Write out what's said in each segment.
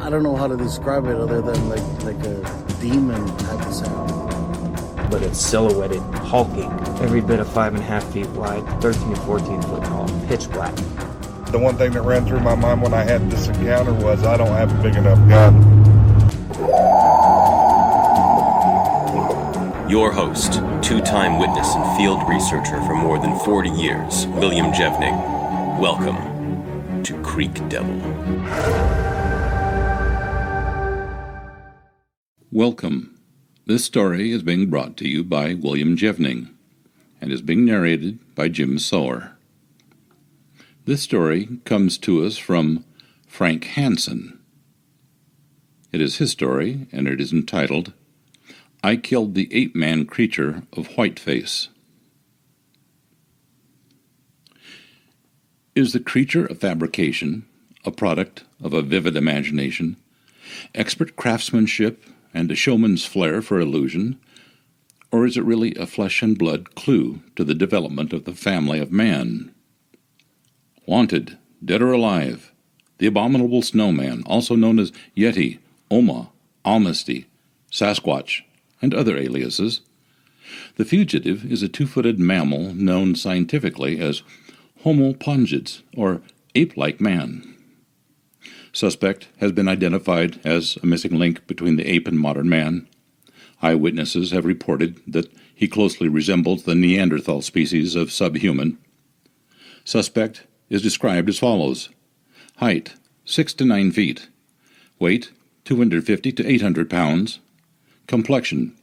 I don't know how to describe it other than like a demon type of sound. But it's silhouetted, hulking, every bit of 5.5 feet wide, 13 to 14 foot tall, pitch black. The one thing that ran through my mind when I had this encounter was I don't have a big enough gun. Your host, two-time witness and field researcher for more than 40 years, William Jevning. Welcome to Creek Devil. Welcome. This story is being brought to you by William Jevning and is being narrated by Jim Sower. This story comes to us from Frank Hansen. It is his story, and it is entitled, I Killed the Ape-Man Creature of Whiteface. Is the creature a fabrication, a product of a vivid imagination, expert craftsmanship, and a showman's flair for illusion, or is it really a flesh-and-blood clue to the development of the family of man? Wanted, dead or alive, the abominable snowman, also known as Yeti, Oma, Almasty, Sasquatch, and other aliases. The fugitive is a two-footed mammal known scientifically as Homo pongids, or ape-like man. Suspect has been identified as a missing link between the ape and modern man. Eyewitnesses have reported that he closely resembles the Neanderthal species of subhuman. Suspect is described as follows. Height, 6 to 9 feet. Weight, 250 to 800 pounds. Complexion,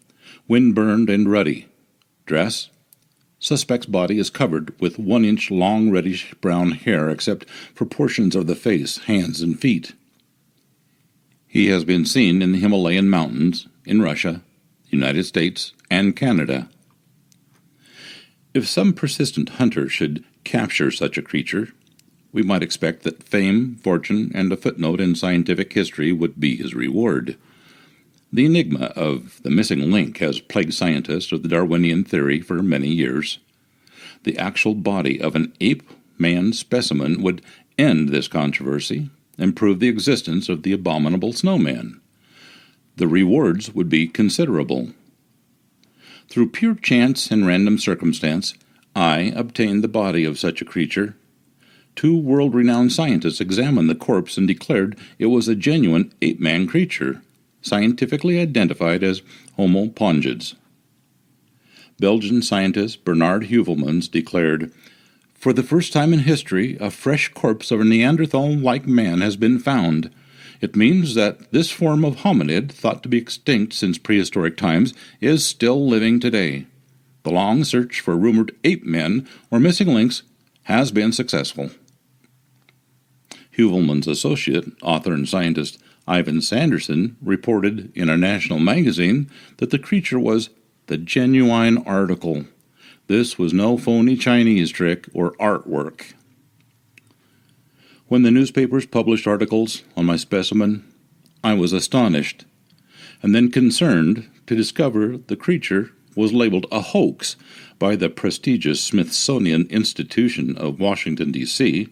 wind-burned and ruddy. Dress, suspect's body is covered with 1-inch long reddish-brown hair except for portions of the face, hands, and feet. He has been seen in the Himalayan mountains, in Russia, United States, and Canada. If some persistent hunter should capture such a creature, we might expect that fame, fortune, and a footnote in scientific history would be his reward. The enigma of the missing link has plagued scientists of the Darwinian theory for many years. The actual body of an ape-man specimen would end this controversy and prove the existence of the abominable snowman. The rewards would be considerable. Through pure chance and random circumstance, I obtained the body of such a creature. 2 world-renowned scientists examined the corpse and declared it was a genuine ape-man creature, scientifically identified as Homo pongids. Belgian scientist Bernard Heuvelmans declared, for the first time in history, a fresh corpse of a Neanderthal-like man has been found. It means that this form of hominid, thought to be extinct since prehistoric times, is still living today. The long search for rumored ape-men or missing links has been successful. Heuvelmans' associate, author and scientist Ivan Sanderson reported in a national magazine that the creature was the genuine article. This was no phony Chinese trick or artwork. When the newspapers published articles on my specimen, I was astonished, and then concerned to discover the creature was labeled a hoax by the prestigious Smithsonian Institution of Washington, D.C.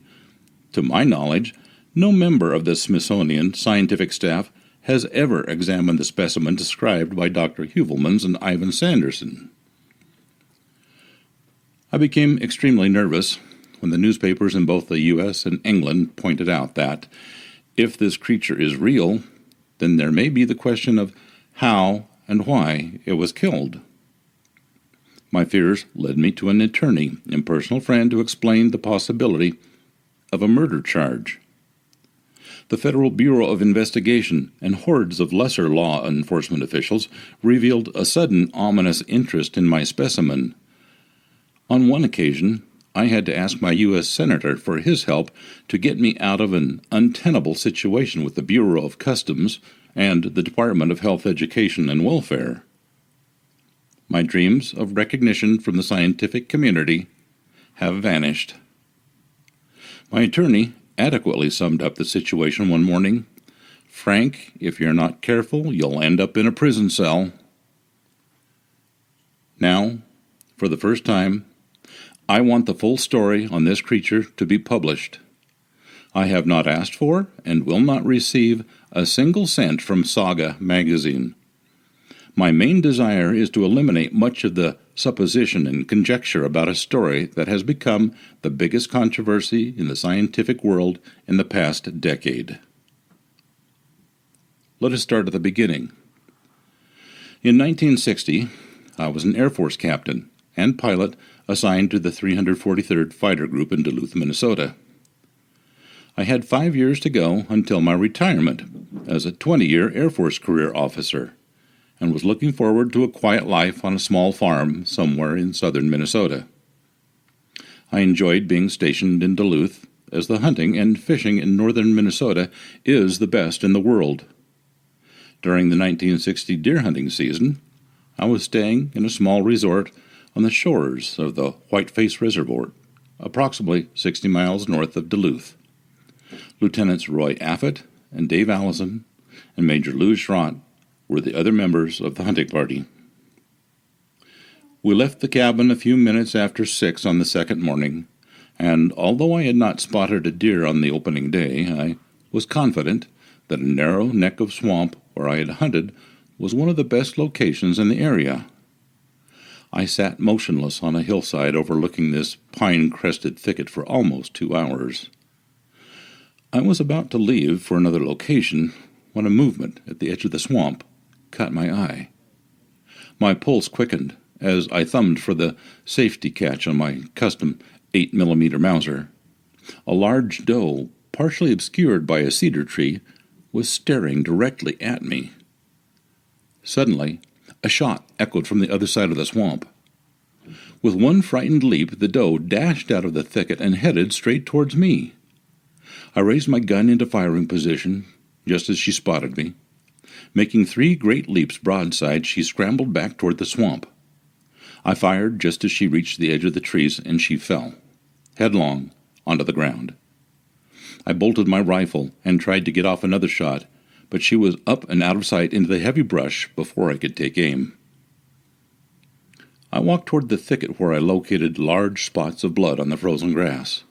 To my knowledge, no member of the Smithsonian scientific staff has ever examined the specimen described by Dr. Heuvelmans and Ivan Sanderson. I became extremely nervous when the newspapers in both the U.S. and England pointed out that, if this creature is real, then there may be the question of how and why it was killed. My fears led me to an attorney and personal friend to explain the possibility of a murder charge. The Federal Bureau of Investigation and hordes of lesser law enforcement officials revealed a sudden ominous interest in my specimen. On one occasion, I had to ask my U.S. Senator for his help to get me out of an untenable situation with the Bureau of Customs and the Department of Health, Education, and Welfare. My dreams of recognition from the scientific community have vanished. My attorney adequately summed up the situation one morning. Frank, if you're not careful, you'll end up in a prison cell. Now, for the first time, I want the full story on this creature to be published. I have not asked for and will not receive a single cent from Saga magazine. My main desire is to eliminate much of the supposition and conjecture about a story that has become the biggest controversy in the scientific world in the past decade. Let us start at the beginning. In 1960, I was an Air Force captain and pilot assigned to the 343rd Fighter Group in Duluth, Minnesota. I had 5 years to go until my retirement as a 20-year Air Force career officer, and was looking forward to a quiet life on a small farm somewhere in southern Minnesota. I enjoyed being stationed in Duluth, as the hunting and fishing in northern Minnesota is the best in the world. During the 1960 deer hunting season, I was staying in a small resort on the shores of the Whiteface Reservoir, approximately 60 miles north of Duluth. Lieutenants Roy Affett and Dave Allison and Major Lou Schrott were the other members of the hunting party. We left the cabin a few minutes after 6 on the second morning, and although I had not spotted a deer on the opening day, I was confident that a narrow neck of swamp where I had hunted was one of the best locations in the area. I sat motionless on a hillside overlooking this pine-crested thicket for almost 2 hours. I was about to leave for another location when a movement at the edge of the swamp caught my eye. My pulse quickened as I thumbed for the safety catch on my custom 8mm Mauser. A large doe, partially obscured by a cedar tree, was staring directly at me. Suddenly, a shot echoed from the other side of the swamp. With one frightened leap, the doe dashed out of the thicket and headed straight towards me. I raised my gun into firing position, just as she spotted me. Making 3 great leaps broadside, she scrambled back toward the swamp. I fired just as she reached the edge of the trees, and she fell, headlong, onto the ground. I bolted my rifle and tried to get off another shot, but she was up and out of sight into the heavy brush before I could take aim. I walked toward the thicket where I located large spots of blood on the frozen grass.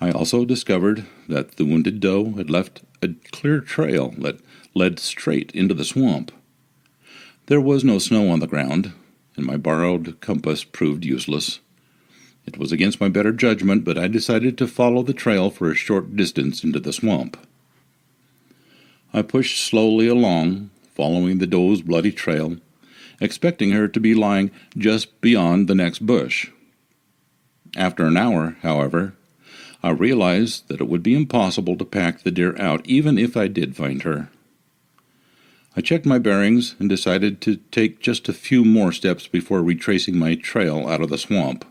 I also discovered that the wounded doe had left a clear trail that led straight into the swamp. There was no snow on the ground, and my borrowed compass proved useless. It was against my better judgment, but I decided to follow the trail for a short distance into the swamp. I pushed slowly along, following the doe's bloody trail, expecting her to be lying just beyond the next bush. After an hour, however, I realized that it would be impossible to pack the deer out even if I did find her. I checked my bearings and decided to take just a few more steps before retracing my trail out of the swamp.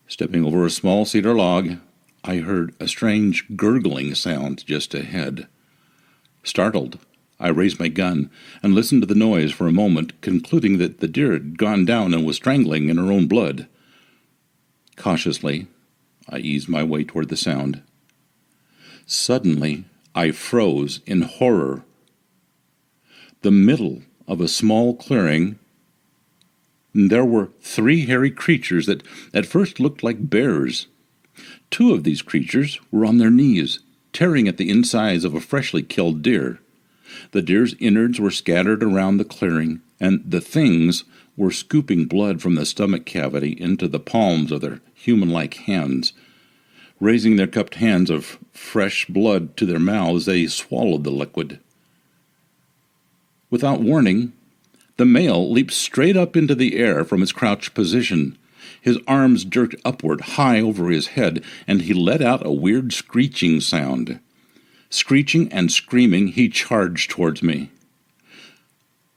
Stepping over a small cedar log, I heard a strange gurgling sound just ahead. Startled, I raised my gun and listened to the noise for a moment, concluding that the deer had gone down and was strangling in her own blood. Cautiously, I eased my way toward the sound. Suddenly, I froze in horror. The middle of a small clearing, there were 3 hairy creatures that at first looked like bears. 2 of these creatures were on their knees, tearing at the insides of a freshly killed deer. The deer's innards were scattered around the clearing, and the things were scooping blood from the stomach cavity into the palms of their human-like hands. Raising their cupped hands of fresh blood to their mouths, they swallowed the liquid. Without warning, the male leaped straight up into the air from his crouched position. His arms jerked upward high over his head, and he let out a weird screeching sound. Screeching and screaming, he charged towards me.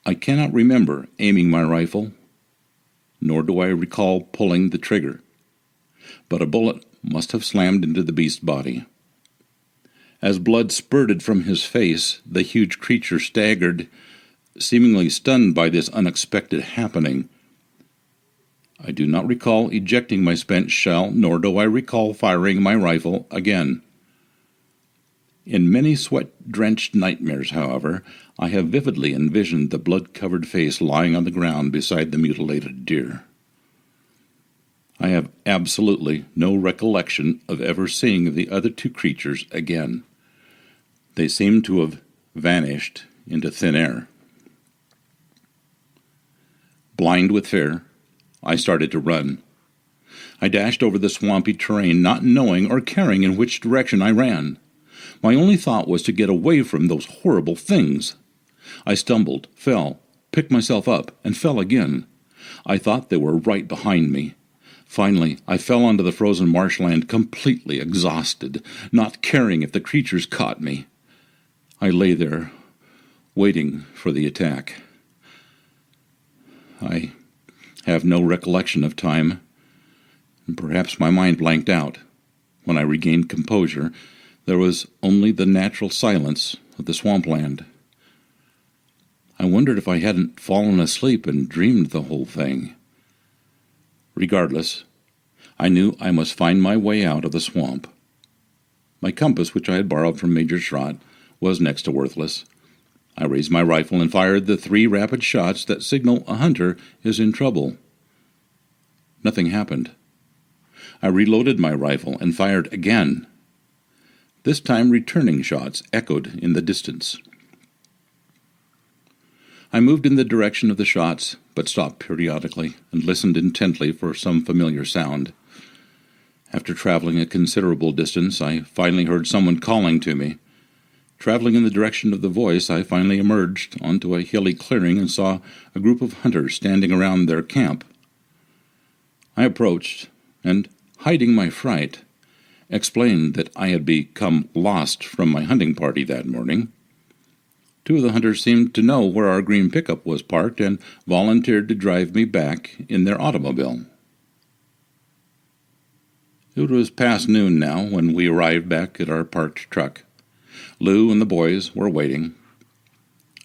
I cannot remember aiming my rifle, nor do I recall pulling the trigger, but a bullet must have slammed into the beast's body. As blood spurted from his face, the huge creature staggered, seemingly stunned by this unexpected happening. I do not recall ejecting my spent shell, nor do I recall firing my rifle again. In many sweat-drenched nightmares, however, I have vividly envisioned the blood-covered face lying on the ground beside the mutilated deer. I have absolutely no recollection of ever seeing the other two creatures again. They seem to have vanished into thin air. Blind with fear, I started to run. I dashed over the swampy terrain, not knowing or caring in which direction I ran. My only thought was to get away from those horrible things. I stumbled, fell, picked myself up, and fell again. I thought they were right behind me. Finally, I fell onto the frozen marshland, completely exhausted, not caring if the creatures caught me. I lay there, waiting for the attack. I have no recollection of time, and perhaps my mind blanked out. When I regained composure, there was only the natural silence of the swampland. I wondered if I hadn't fallen asleep and dreamed the whole thing. Regardless, I knew I must find my way out of the swamp. My compass, which I had borrowed from Major Schrott, was next to worthless. I raised my rifle and fired the 3 rapid shots that signal a hunter is in trouble. Nothing happened. I reloaded my rifle and fired again. This time returning shots echoed in the distance. I moved in the direction of the shots, but stopped periodically and listened intently for some familiar sound. After traveling a considerable distance, I finally heard someone calling to me. Traveling in the direction of the voice, I finally emerged onto a hilly clearing and saw a group of hunters standing around their camp. I approached, and, hiding my fright, explained that I had become lost from my hunting party that morning. 2 of the hunters seemed to know where our green pickup was parked and volunteered to drive me back in their automobile. It was past noon now when we arrived back at our parked truck. Lou and the boys were waiting.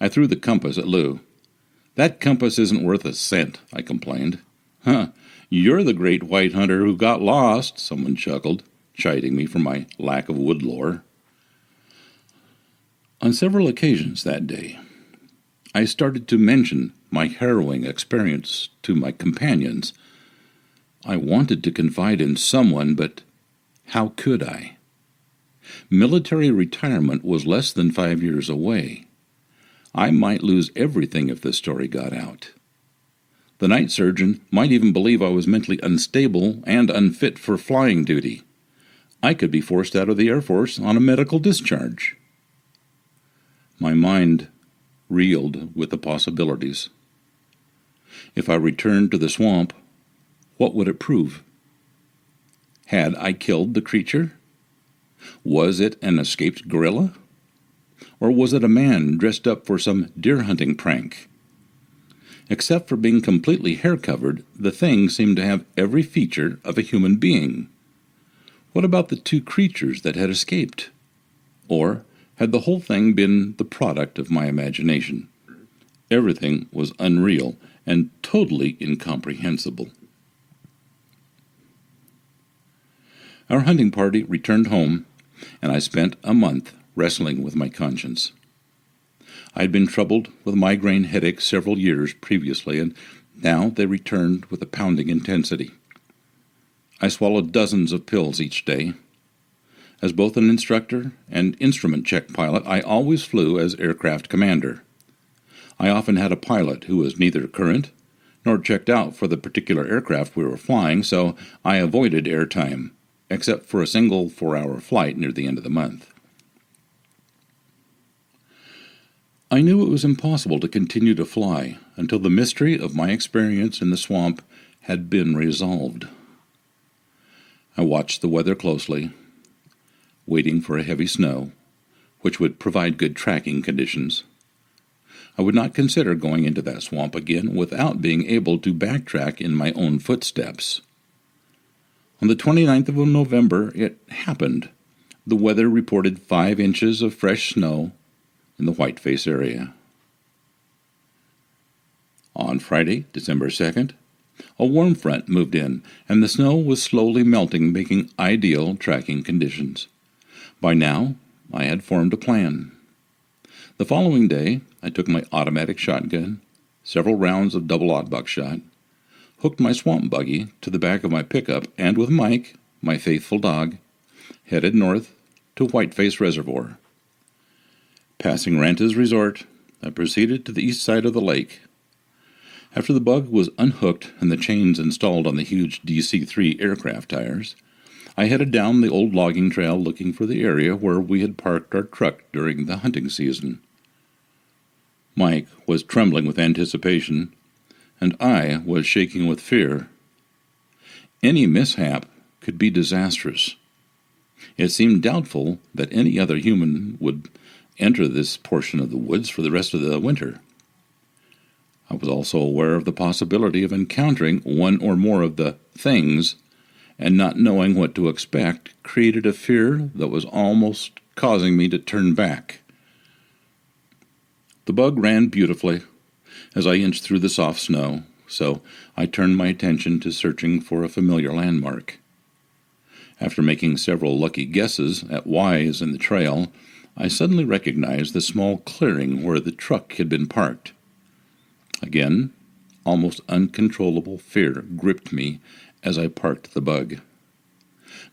I threw the compass at Lou. "That compass isn't worth a cent," I complained. "Huh, you're the great white hunter who got lost," someone chuckled, chiding me for my lack of wood lore. On several occasions that day, I started to mention my harrowing experience to my companions. I wanted to confide in someone, but how could I? Military retirement was less than 5 years away. I might lose everything if this story got out. The night surgeon might even believe I was mentally unstable and unfit for flying duty. I could be forced out of the Air Force on a medical discharge. My mind reeled with the possibilities. If I returned to the swamp, what would it prove? Had I killed the creature? Was it an escaped gorilla? Or was it a man dressed up for some deer hunting prank? Except for being completely hair-covered, the thing seemed to have every feature of a human being. What about the 2 creatures that had escaped? Or had the whole thing been the product of my imagination? Everything was unreal and totally incomprehensible. Our hunting party returned home, and I spent a month wrestling with my conscience. I had been troubled with migraine headaches several years previously, and now they returned with a pounding intensity. I swallowed dozens of pills each day. As both an instructor and instrument check pilot, I always flew as aircraft commander. I often had a pilot who was neither current nor checked out for the particular aircraft we were flying, so I avoided airtime, except for a single 4-hour flight near the end of the month. I knew it was impossible to continue to fly until the mystery of my experience in the swamp had been resolved. I watched the weather closely, waiting for a heavy snow, which would provide good tracking conditions. I would not consider going into that swamp again without being able to backtrack in my own footsteps. On the 29th of November, it happened. The weather reported 5 inches of fresh snow in the Whiteface area. On Friday, December 2nd, a warm front moved in, and the snow was slowly melting, making ideal tracking conditions. By now, I had formed a plan. The following day, I took my automatic shotgun, several rounds of double-aught buckshot, hooked my swamp buggy to the back of my pickup, and with Mike, my faithful dog, headed north to Whiteface Reservoir. Passing Ranta's Resort, I proceeded to the east side of the lake. After the bug was unhooked and the chains installed on the huge DC-3 aircraft tires, I headed down the old logging trail looking for the area where we had parked our truck during the hunting season. Mike was trembling with anticipation, and I was shaking with fear. Any mishap could be disastrous. It seemed doubtful that any other human would enter this portion of the woods for the rest of the winter. I was also aware of the possibility of encountering one or more of the things, and not knowing what to expect created a fear that was almost causing me to turn back. The bug ran beautifully as I inched through the soft snow, so I turned my attention to searching for a familiar landmark. After making several lucky guesses at Y's in the trail, I suddenly recognized the small clearing where the truck had been parked. Again, almost uncontrollable fear gripped me as I parked the bug.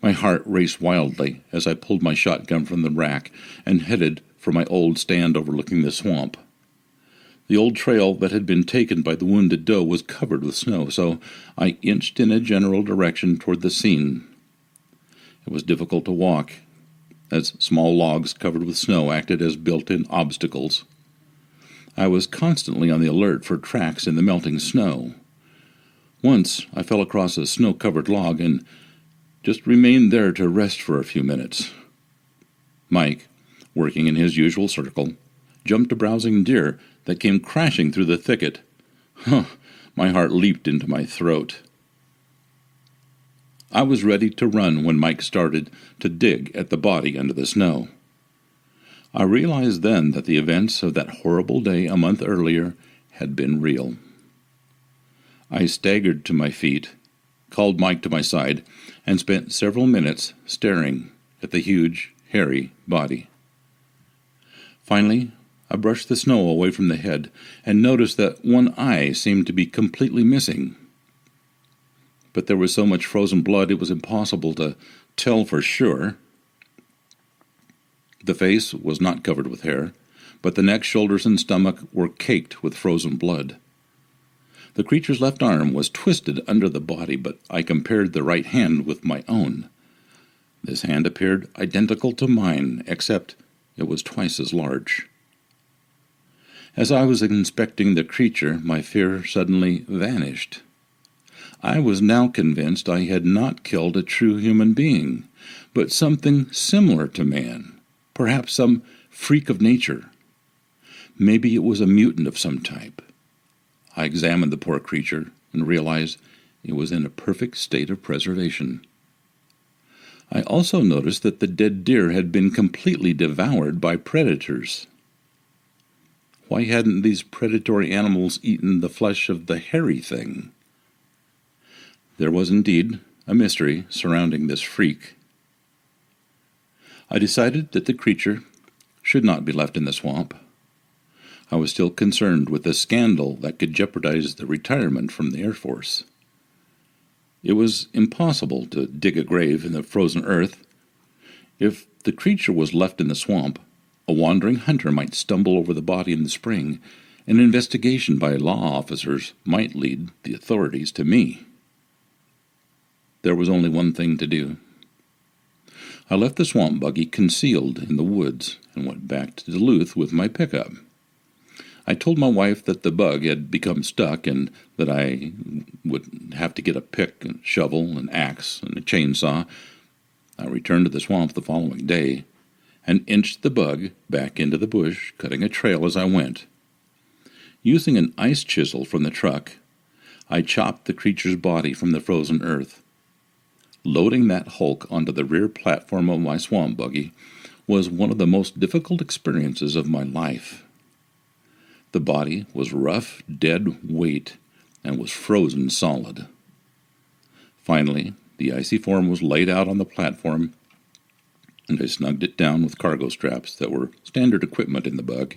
My heart raced wildly as I pulled my shotgun from the rack and headed for my old stand overlooking the swamp. The old trail that had been taken by the wounded doe was covered with snow, so I inched in a general direction toward the scene. It was difficult to walk, as small logs covered with snow acted as built-in obstacles. I was constantly on the alert for tracks in the melting snow. Once I fell across a snow-covered log and just remained there to rest for a few minutes. Mike, working in his usual circle, jumped a browsing deer that came crashing through the thicket. My heart leaped into my throat. I was ready to run when Mike started to dig at the body under the snow. I realized then that the events of that horrible day a month earlier had been real. I staggered to my feet, called Mike to my side, and spent several minutes staring at the huge, hairy body. Finally, I brushed the snow away from the head and noticed that one eye seemed to be completely missing. But there was so much frozen blood it was impossible to tell for sure. The face was not covered with hair, but the neck, shoulders, and stomach were caked with frozen blood. The creature's left arm was twisted under the body, but I compared the right hand with my own. This hand appeared identical to mine, except it was twice as large. As I was inspecting the creature, my fear suddenly vanished. I was now convinced I had not killed a true human being, but something similar to man, perhaps some freak of nature. Maybe it was a mutant of some type. I examined the poor creature and realized it was in a perfect state of preservation. I also noticed that the dead deer had been completely devoured by predators. Why hadn't these predatory animals eaten the flesh of the hairy thing? There was indeed a mystery surrounding this freak. I decided that the creature should not be left in the swamp. I was still concerned with a scandal that could jeopardize the retirement from the Air Force. It was impossible to dig a grave in the frozen earth. If the creature was left in the swamp, a wandering hunter might stumble over the body in the spring. An investigation by law officers might lead the authorities to me. There was only one thing to do. I left the swamp buggy concealed in the woods and went back to Duluth with my pickup. I told my wife that the bug had become stuck and that I would have to get a pick, and shovel, an axe, and a chainsaw. I returned to the swamp the following day and inched the bug back into the bush, cutting a trail as I went. Using an ice chisel from the truck, I chopped the creature's body from the frozen earth. Loading that hulk onto the rear platform of my swamp buggy was one of the most difficult experiences of my life. The body was rough, dead weight, and was frozen solid. Finally, the icy form was laid out on the platform, and I snugged it down with cargo straps that were standard equipment in the bug.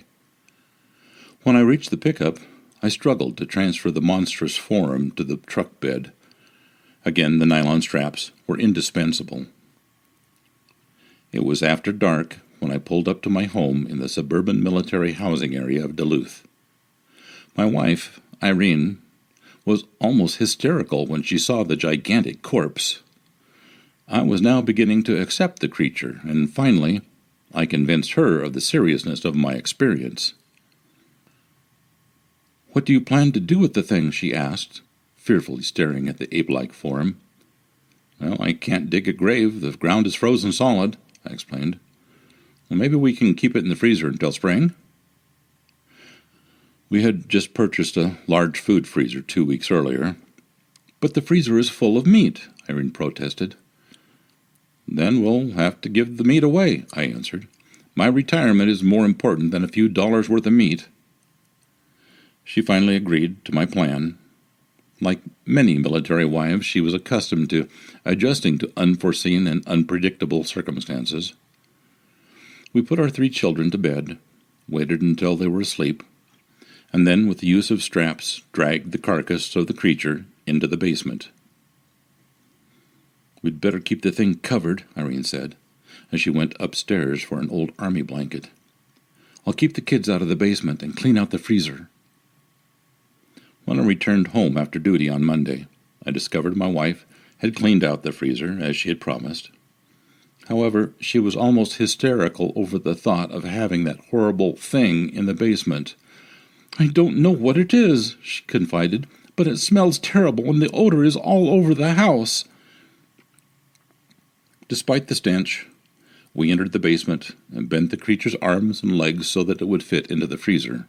When I reached the pickup, I struggled to transfer the monstrous form to the truck bed. Again, the nylon straps were indispensable. It was after dark when I pulled up to my home in the suburban military housing area of Duluth. My wife, Irene, was almost hysterical when she saw the gigantic corpse. I was now beginning to accept the creature, and finally, I convinced her of the seriousness of my experience. "What do you plan to do with the thing?" she asked, fearfully staring at the ape-like form. "Well, I can't dig a grave. The ground is frozen solid," I explained. "Well, maybe we can keep it in the freezer until spring." We had just purchased a large food freezer 2 weeks earlier. "But the freezer is full of meat," Irene protested. "Then we'll have to give the meat away," I answered. "My retirement is more important than a few dollars worth of meat." She finally agreed to my plan. Like many military wives, she was accustomed to adjusting to unforeseen and unpredictable circumstances. We put our 3 children to bed, waited until they were asleep, and then, with the use of straps, dragged the carcass of the creature into the basement. "We'd better keep the thing covered," Irene said, as she went upstairs for an old army blanket. "I'll keep the kids out of the basement and clean out the freezer." When I returned home after duty on Monday, I discovered my wife had cleaned out the freezer, as she had promised. However, she was almost hysterical over the thought of having that horrible thing in the basement. "I don't know what it is," she confided, "but it smells terrible and the odor is all over the house." Despite the stench, we entered the basement and bent the creature's arms and legs so that it would fit into the freezer.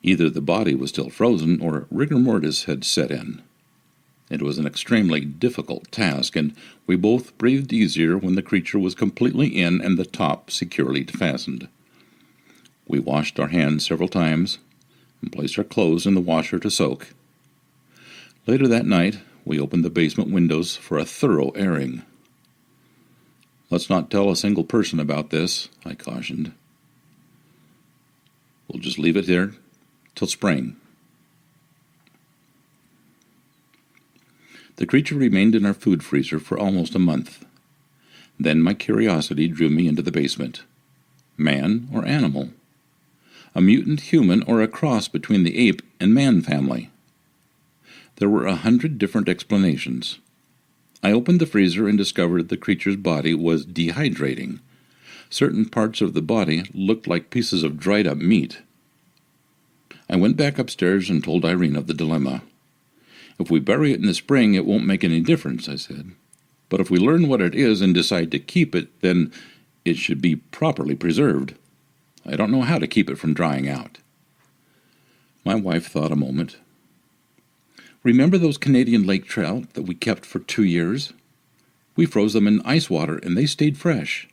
Either the body was still frozen or rigor mortis had set in. It was an extremely difficult task, and we both breathed easier when the creature was completely in and the top securely fastened. We washed our hands several times and placed our clothes in the washer to soak. Later that night, we opened the basement windows for a thorough airing. "Let's not tell a single person about this," I cautioned. "We'll just leave it there till spring." The creature remained in our food freezer for almost a month. Then my curiosity drew me into the basement. Man or animal? A mutant human or a cross between the ape and man family? There were 100 different explanations. I opened the freezer and discovered the creature's body was dehydrating. Certain parts of the body looked like pieces of dried-up meat. I went back upstairs and told Irene of the dilemma. "If we bury it in the spring, it won't make any difference," I said. "But if we learn what it is and decide to keep it, then it should be properly preserved. I don't know how to keep it from drying out." My wife thought a moment. "Remember those Canadian lake trout that we kept for 2 years? We froze them in ice water and they stayed fresh.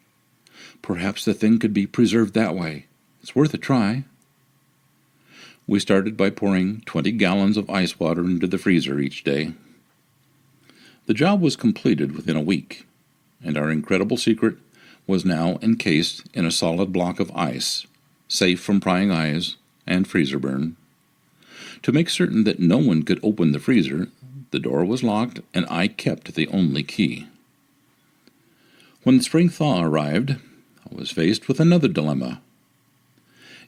Perhaps the thing could be preserved that way. It's worth a try." We started by pouring 20 gallons of ice water into the freezer each day. The job was completed within a week, and our incredible secret was now encased in a solid block of ice, safe from prying eyes and freezer burn. To make certain that no one could open the freezer, the door was locked and I kept the only key. When the spring thaw arrived, I was faced with another dilemma.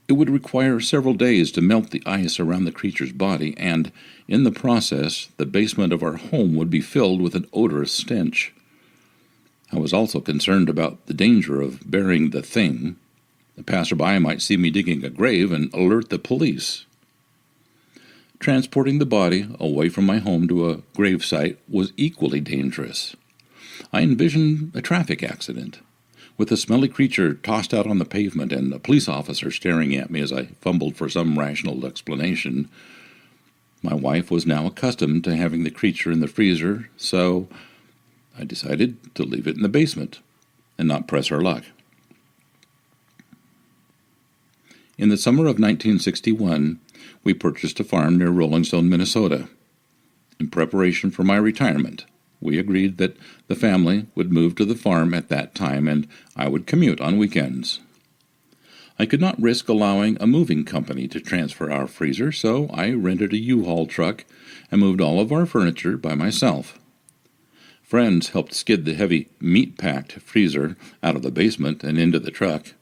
It would require several days to melt the ice around the creature's body, and, in the process, the basement of our home would be filled with an odorous stench. I was also concerned about the danger of burying the thing. The passerby might see me digging a grave and alert the police. Transporting the body away from my home to a grave site was equally dangerous. I envisioned a traffic accident, with the smelly creature tossed out on the pavement and a police officer staring at me as I fumbled for some rational explanation. My wife was now accustomed to having the creature in the freezer, so I decided to leave it in the basement and not press her luck. In the summer of 1961, we purchased a farm near Rolling Stone, Minnesota. In preparation for my retirement, we agreed that the family would move to the farm at that time and I would commute on weekends. I could not risk allowing a moving company to transfer our freezer, so I rented a U-Haul truck and moved all of our furniture by myself. Friends helped skid the heavy, meat-packed freezer out of the basement and into the truck.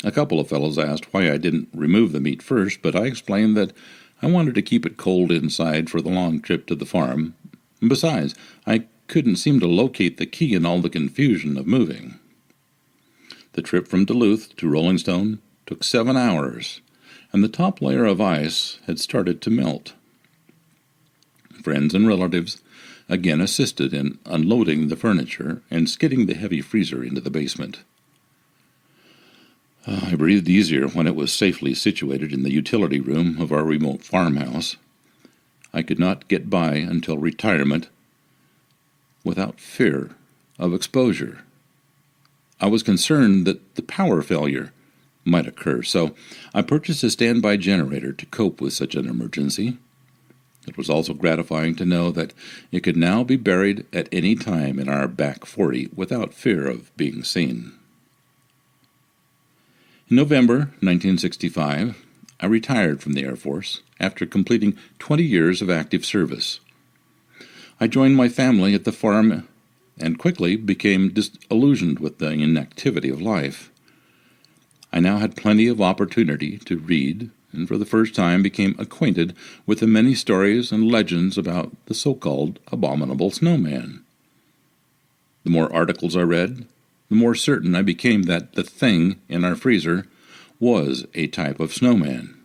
A couple of fellows asked why I didn't remove the meat first, but I explained that I wanted to keep it cold inside for the long trip to the farm. Besides, I couldn't seem to locate the key in all the confusion of moving. The trip from Duluth to Rolling Stone took 7 hours, and the top layer of ice had started to melt. Friends and relatives again assisted in unloading the furniture and skidding the heavy freezer into the basement. I breathed easier when it was safely situated in the utility room of our remote farmhouse. I could not get by until retirement without fear of exposure. I was concerned that the power failure might occur, so I purchased a standby generator to cope with such an emergency. It was also gratifying to know that it could now be buried at any time in our back 40 without fear of being seen. In November 1965, I retired from the Air Force after completing 20 years of active service. I joined my family at the farm and quickly became disillusioned with the inactivity of life. I now had plenty of opportunity to read, and for the first time became acquainted with the many stories and legends about the so-called abominable snowman. The more articles I read, the more certain I became that the thing in our freezer was a type of snowman.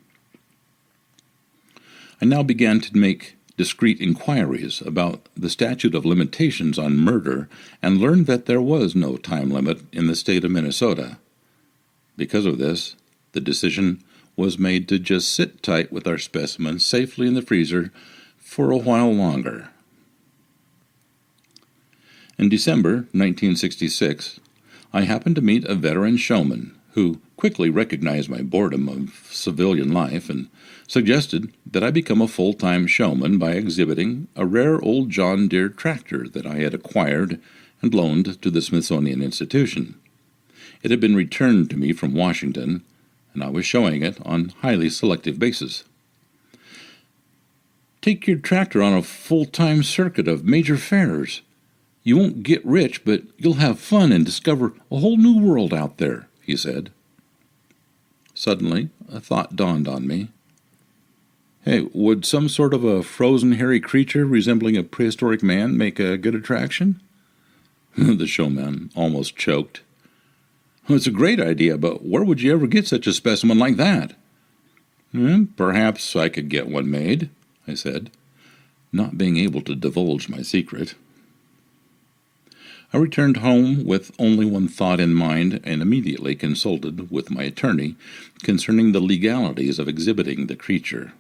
I now began to make discreet inquiries about the statute of limitations on murder and learned that there was no time limit in the state of Minnesota. Because of this, the decision was made to just sit tight with our specimens safely in the freezer for a while longer. In December 1966, I happened to meet a veteran showman who quickly recognized my boredom of civilian life and suggested that I become a full-time showman by exhibiting a rare old John Deere tractor that I had acquired and loaned to the Smithsonian Institution. It had been returned to me from Washington, and I was showing it on highly selective basis. Take your tractor on a full-time circuit of major fairs. You won't get rich, but you'll have fun and discover a whole new world out there, he said. Suddenly, a thought dawned on me. Hey, would some sort of a frozen hairy creature resembling a prehistoric man make a good attraction? The showman almost choked. It's a great idea, but where would you ever get such a specimen like that? Perhaps I could get one made, I said, not being able to divulge my secret. I returned home with only one thought in mind and immediately consulted with my attorney concerning the legalities of exhibiting the creature.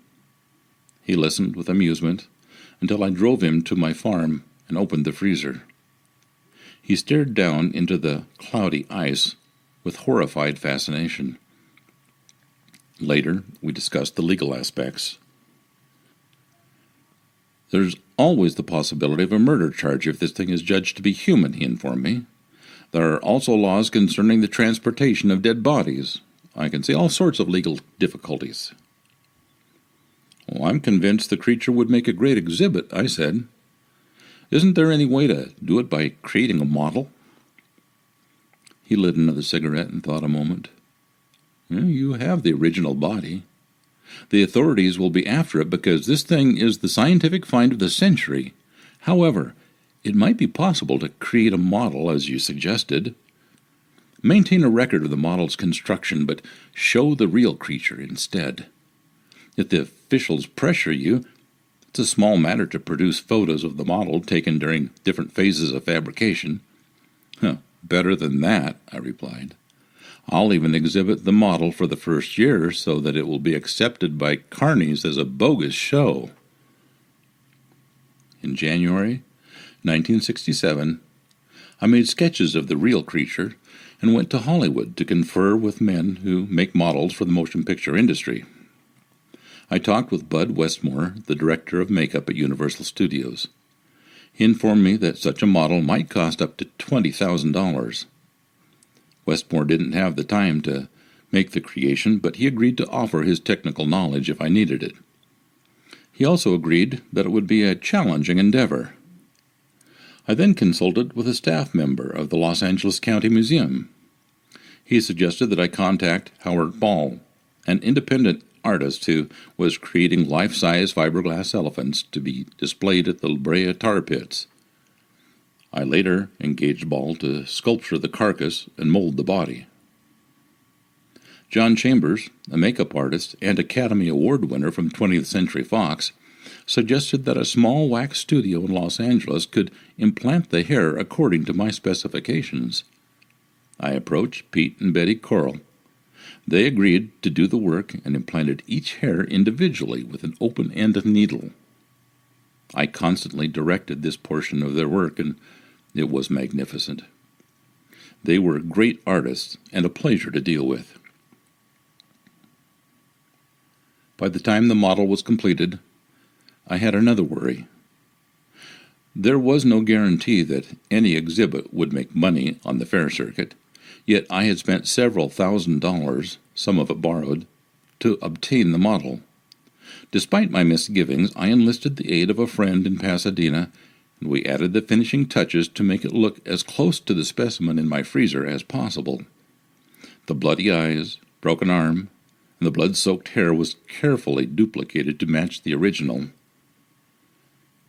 He listened with amusement until I drove him to my farm and opened the freezer. He stared down into the cloudy ice with horrified fascination. Later, we discussed the legal aspects. There's always the possibility of a murder charge if this thing is judged to be human, he informed me. There are also laws concerning the transportation of dead bodies. I can see all sorts of legal difficulties. Well, I'm convinced the creature would make a great exhibit, I said. Isn't there any way to do it by creating a model? He lit another cigarette and thought a moment. You have the original body. The authorities will be after it because this thing is the scientific find of the century. However, it might be possible to create a model, as you suggested. Maintain a record of the model's construction, but show the real creature instead. If the officials pressure you, it's a small matter to produce photos of the model taken during different phases of fabrication. Better than that, I replied. I'll even exhibit the model for the first year so that it will be accepted by carnies as a bogus show. In January 1967, I made sketches of the real creature and went to Hollywood to confer with men who make models for the motion picture industry. I talked with Bud Westmore, the director of makeup at Universal Studios. He informed me that such a model might cost up to $20,000. Westmore didn't have the time to make the creation, but he agreed to offer his technical knowledge if I needed it. He also agreed that it would be a challenging endeavor. I then consulted with a staff member of the Los Angeles County Museum. He suggested that I contact Howard Ball, an independent artist who was creating life-size fiberglass elephants to be displayed at the La Brea tar pits. I later engaged Ball to sculpture the carcass and mold the body. John Chambers, a makeup artist and Academy Award winner from 20th Century Fox, suggested that a small wax studio in Los Angeles could implant the hair according to my specifications. I approached Pete and Betty Coral. They agreed to do the work and implanted each hair individually with an open-end needle. I constantly directed this portion of their work, and it was magnificent. They were great artists and a pleasure to deal with. By the time the model was completed, I had another worry. There was no guarantee that any exhibit would make money on the fair circuit, yet I had spent several $1,000s, some of it borrowed, to obtain the model. Despite my misgivings, I enlisted the aid of a friend in Pasadena, and we added the finishing touches to make it look as close to the specimen in my freezer as possible. The bloody eyes, broken arm, and the blood-soaked hair was carefully duplicated to match the original.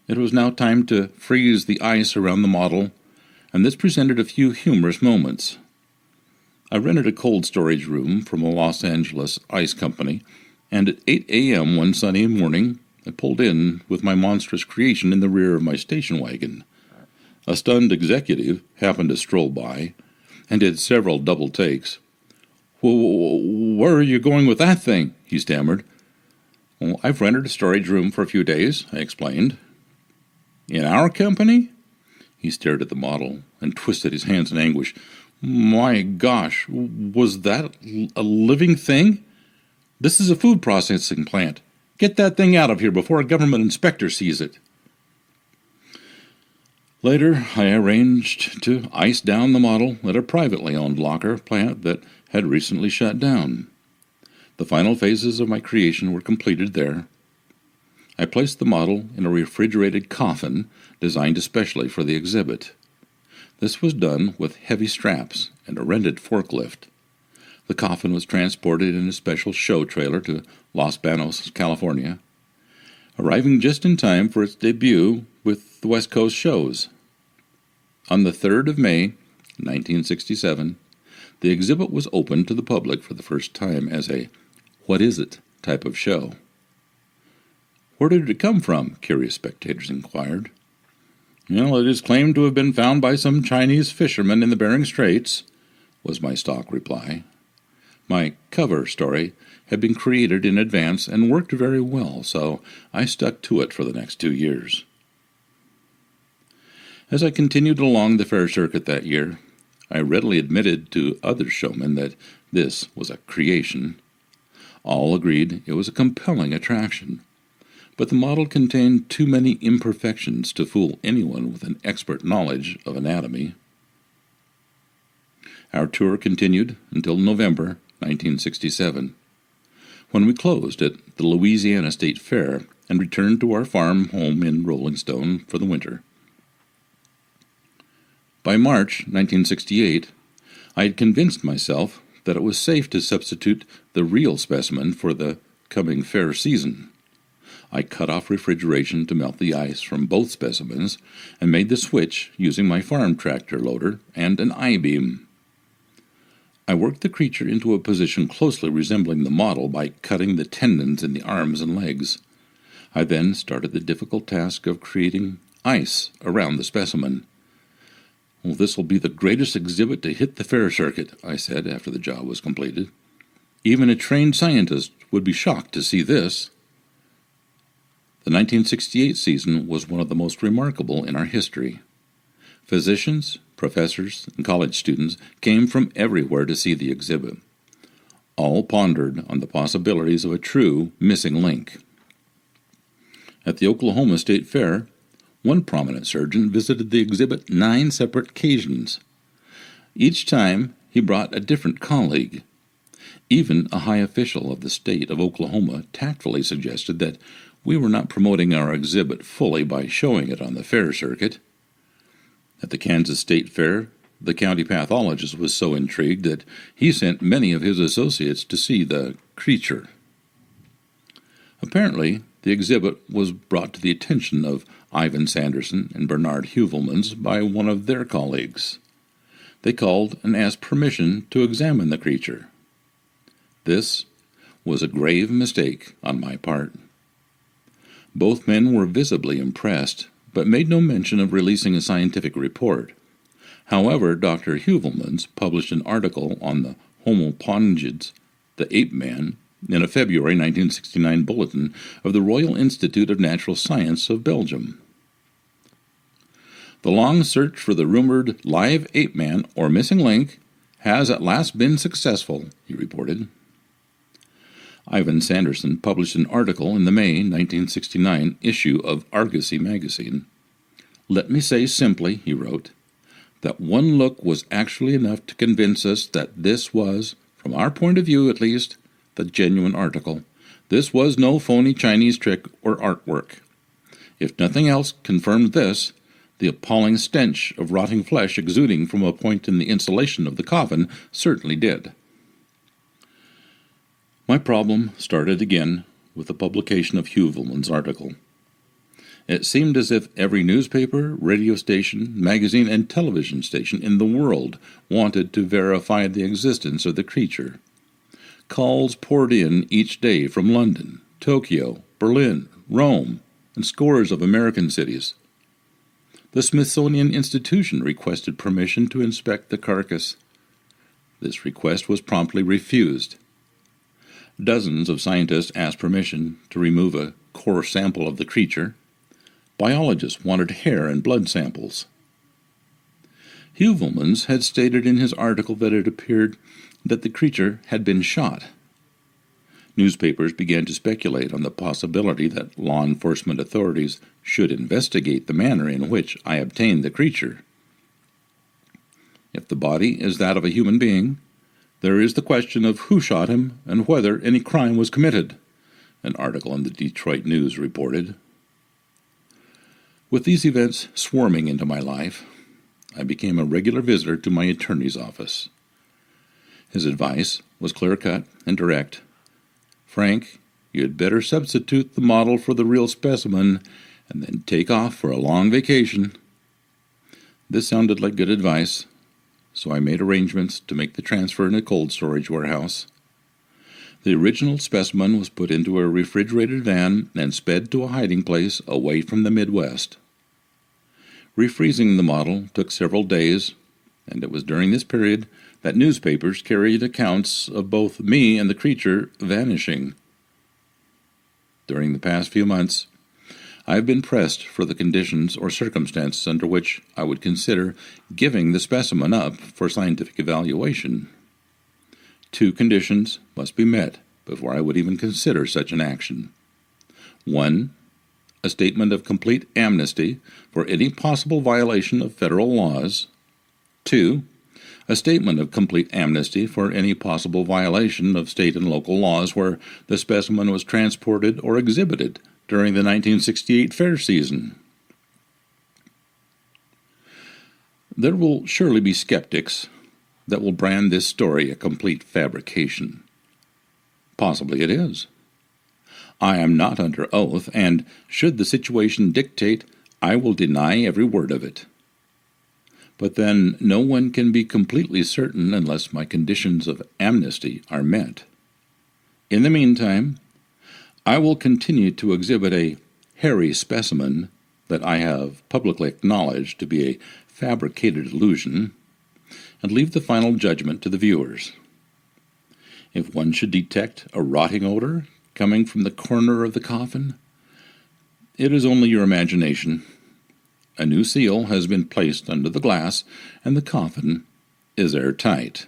It was now time to freeze the ice around the model, and this presented a few humorous moments. I rented a cold storage room from a Los Angeles ice company, and at 8 a.m. one sunny morning, I pulled in with my monstrous creation in the rear of my station wagon. A stunned executive happened to stroll by and did several double takes. "Where are you going with that thing?" he stammered. "Well, I've rented a storage room for a few days," I explained. "In our company?" He stared at the model and twisted his hands in anguish. "My gosh, was that a living thing? This is a food processing plant. Get that thing out of here before a government inspector sees it." Later, I arranged to ice down the model at a privately owned locker plant that had recently shut down. The final phases of my creation were completed there. I placed the model in a refrigerated coffin designed especially for the exhibit. This was done with heavy straps and a rented forklift. The coffin was transported in a special show trailer to Los Banos, California, arriving just in time for its debut with the West Coast shows. On the 3rd of May, 1967, the exhibit was opened to the public for the first time as a "What is it?" type of show. "Where did it come from?" curious spectators inquired. "Well, it is claimed to have been found by some Chinese fishermen in the Bering Straits," was my stock reply. My cover story had been created in advance and worked very well, so I stuck to it for the next 2 years. As I continued along the fair circuit that year, I readily admitted to other showmen that this was a creation. All agreed it was a compelling attraction, but the model contained too many imperfections to fool anyone with an expert knowledge of anatomy. Our tour continued until November 1967, when we closed at the Louisiana State Fair and returned to our farm home in Rolling Stone for the winter. By March 1968, I had convinced myself that it was safe to substitute the real specimen for the coming fair season. I cut off refrigeration to melt the ice from both specimens and made the switch using my farm tractor loader and an I-beam. I worked the creature into a position closely resembling the model by cutting the tendons in the arms and legs. I then started the difficult task of creating ice around the specimen. "Well, this will be the greatest exhibit to hit the fair circuit," I said after the job was completed. "Even a trained scientist would be shocked to see this." The 1968 season was one of the most remarkable in our history. Physicians, professors, and college students came from everywhere to see the exhibit. All pondered on the possibilities of a true missing link. At the Oklahoma State Fair, one prominent surgeon visited the exhibit 9 separate occasions. Each time, he brought a different colleague. Even a high official of the state of Oklahoma tactfully suggested that we were not promoting our exhibit fully by showing it on the fair circuit. At the Kansas State Fair, the county pathologist was so intrigued that he sent many of his associates to see the creature. Apparently, the exhibit was brought to the attention of Ivan Sanderson and Bernard Heuvelmans by one of their colleagues. They called and asked permission to examine the creature. This was a grave mistake on my part. Both men were visibly impressed, but made no mention of releasing a scientific report. However, Dr. Heuvelmans published an article on the Homo pongids, the ape man, in a February 1969 bulletin of the Royal Institute of Natural Science of Belgium. The long search for the rumored live ape man or missing link has at last been successful, he reported. Ivan Sanderson published an article in the May 1969 issue of Argosy magazine. Let me say simply, he wrote, that one look was actually enough to convince us that this was, from our point of view at least, the genuine article. This was no phony Chinese trick or artwork. If nothing else confirmed this, the appalling stench of rotting flesh exuding from a point in the insulation of the coffin certainly did. My problem started again with the publication of Heuvelmans' article. It seemed as if every newspaper, radio station, magazine, and television station in the world wanted to verify the existence of the creature. Calls poured in each day from London, Tokyo, Berlin, Rome, and scores of American cities. The Smithsonian Institution requested permission to inspect the carcass. This request was promptly refused. Dozens of scientists asked permission to remove a core sample of the creature. Biologists wanted hair and blood samples. Heuvelmans had stated in his article that it appeared that the creature had been shot. Newspapers began to speculate on the possibility that law enforcement authorities should investigate the manner in which I obtained the creature. If the body is that of a human being, there is the question of who shot him and whether any crime was committed, an article in the Detroit News reported. With these events swarming into my life, I became a regular visitor to my attorney's office. His advice was clear-cut and direct. Frank, you had better substitute the model for the real specimen and then take off for a long vacation. This sounded like good advice, so I made arrangements to make the transfer in a cold storage warehouse. The original specimen was put into a refrigerated van and sped to a hiding place away from the Midwest. Refreezing the model took several days, and it was during this period that newspapers carried accounts of both me and the creature vanishing. During the past few months, I have been pressed for the conditions or circumstances under which I would consider giving the specimen up for scientific evaluation. 2 conditions must be met before I would even consider such an action. 1, a statement of complete amnesty for any possible violation of federal laws. 2, a statement of complete amnesty for any possible violation of state and local laws where the specimen was transported or exhibited during the 1968 fair season. There will surely be skeptics that will brand this story a complete fabrication. Possibly it is. I am not under oath, and should the situation dictate, I will deny every word of it. But then no one can be completely certain unless my conditions of amnesty are met. In the meantime, I will continue to exhibit a hairy specimen that I have publicly acknowledged to be a fabricated illusion, and leave the final judgment to the viewers. If one should detect a rotting odor coming from the corner of the coffin, it is only your imagination. A new seal has been placed under the glass, and the coffin is airtight.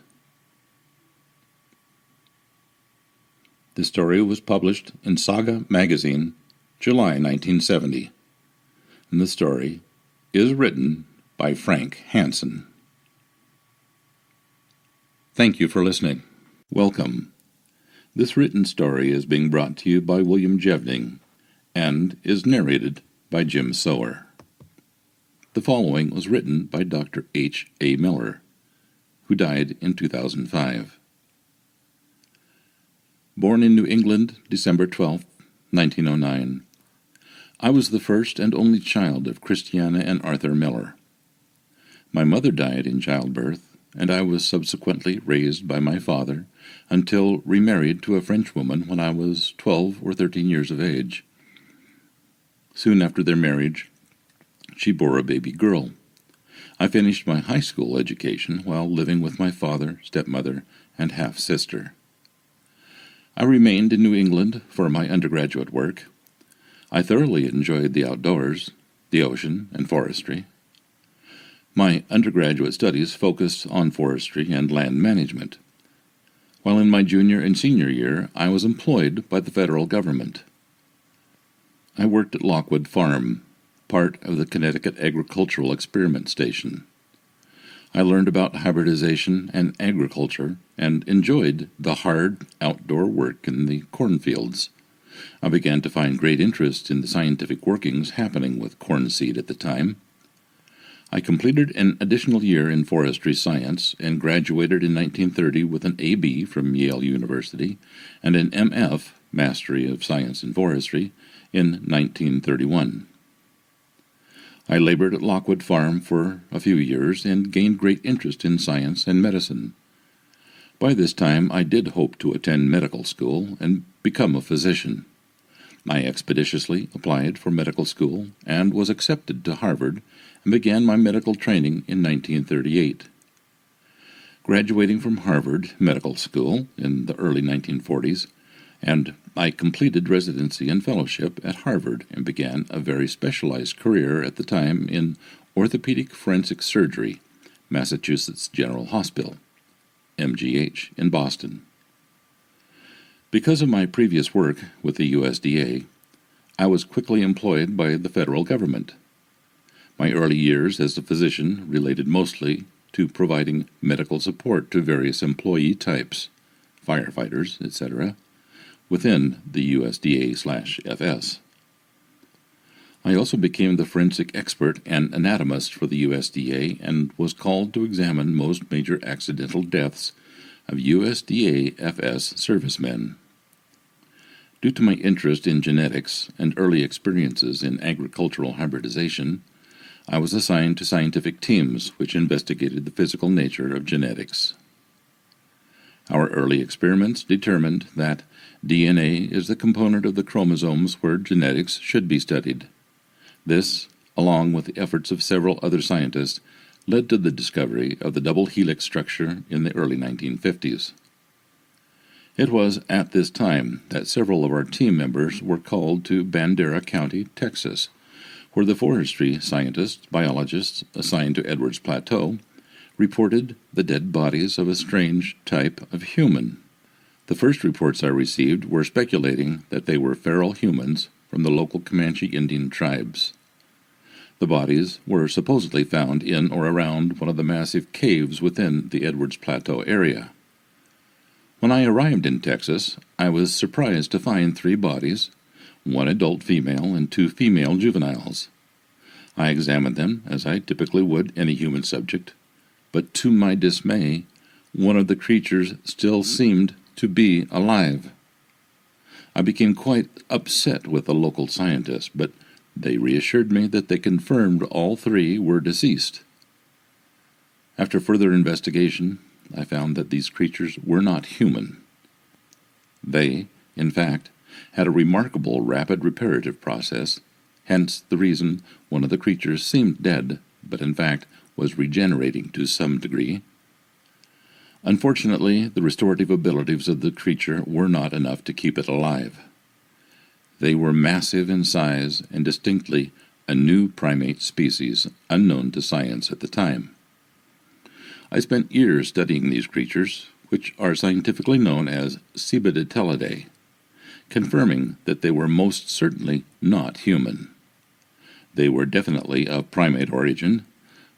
The story was published in Saga magazine, July 1970, and the story is written by Frank Hansen. Thank you for listening. Welcome This written story is being brought to you by William Jevning and is narrated by Jim Sower. The following was written by Dr. H. A. Miller, who died in 2005. Born in New England, December 12, 1909. I was the first and only child of Christiana and Arthur Miller. My mother died in childbirth, and I was subsequently raised by my father until remarried to a French woman when I was 12 or 13 years of age. Soon after their marriage, she bore a baby girl. I finished my high school education while living with my father, stepmother, and half-sister. I remained in New England for my undergraduate work. I thoroughly enjoyed the outdoors, the ocean, and forestry. My undergraduate studies focused on forestry and land management. While in my junior and senior year, I was employed by the federal government. I worked at Lockwood Farm, part of the Connecticut Agricultural Experiment Station. I learned about hybridization and agriculture and enjoyed the hard outdoor work in the cornfields. I began to find great interest in the scientific workings happening with corn seed at the time. I completed an additional year in forestry science and graduated in 1930 with an A.B. from Yale University and an M.F., Mastery of Science in Forestry, in 1931. I labored at Lockwood Farm for a few years and gained great interest in science and medicine. By this time, I did hope to attend medical school and become a physician. I expeditiously applied for medical school and was accepted to Harvard and began my medical training in 1938. Graduating from Harvard Medical School in the early 1940s, and I completed residency and fellowship at Harvard and began a very specialized career at the time in orthopedic forensic surgery, Massachusetts General Hospital, MGH, in Boston. Because of my previous work with the USDA, I was quickly employed by the federal government. My early years as a physician related mostly to providing medical support to various employee types, firefighters, etc., within the USDA/FS. I also became the forensic expert and anatomist for the USDA and was called to examine most major accidental deaths of USDA-FS servicemen. Due to my interest in genetics and early experiences in agricultural hybridization, I was assigned to scientific teams which investigated the physical nature of genetics. Our early experiments determined that DNA is the component of the chromosomes where genetics should be studied. This, along with the efforts of several other scientists, led to the discovery of the double helix structure in the early 1950s. It was at this time that several of our team members were called to Bandera County, Texas, where the forestry scientists, biologists assigned to Edwards Plateau, reported the dead bodies of a strange type of human. The first reports I received were speculating that they were feral humans from the local Comanche Indian tribes. The bodies were supposedly found in or around one of the massive caves within the Edwards Plateau area. When I arrived in Texas, I was surprised to find 3 bodies, 1 adult female and 2 female juveniles. I examined them, as I typically would any human subject, but to my dismay, one of the creatures still seemed to be alive. I became quite upset with the local scientists, but they reassured me that they confirmed all 3 were deceased. After further investigation, I found that these creatures were not human. They, in fact, had a remarkable rapid reparative process, hence the reason one of the creatures seemed dead, but in fact was regenerating to some degree. Unfortunately, the restorative abilities of the creature were not enough to keep it alive. They were massive in size and distinctly a new primate species unknown to science at the time. I spent years studying these creatures, which are scientifically known as Cebidotelidae, confirming that they were most certainly not human. They were definitely of primate origin,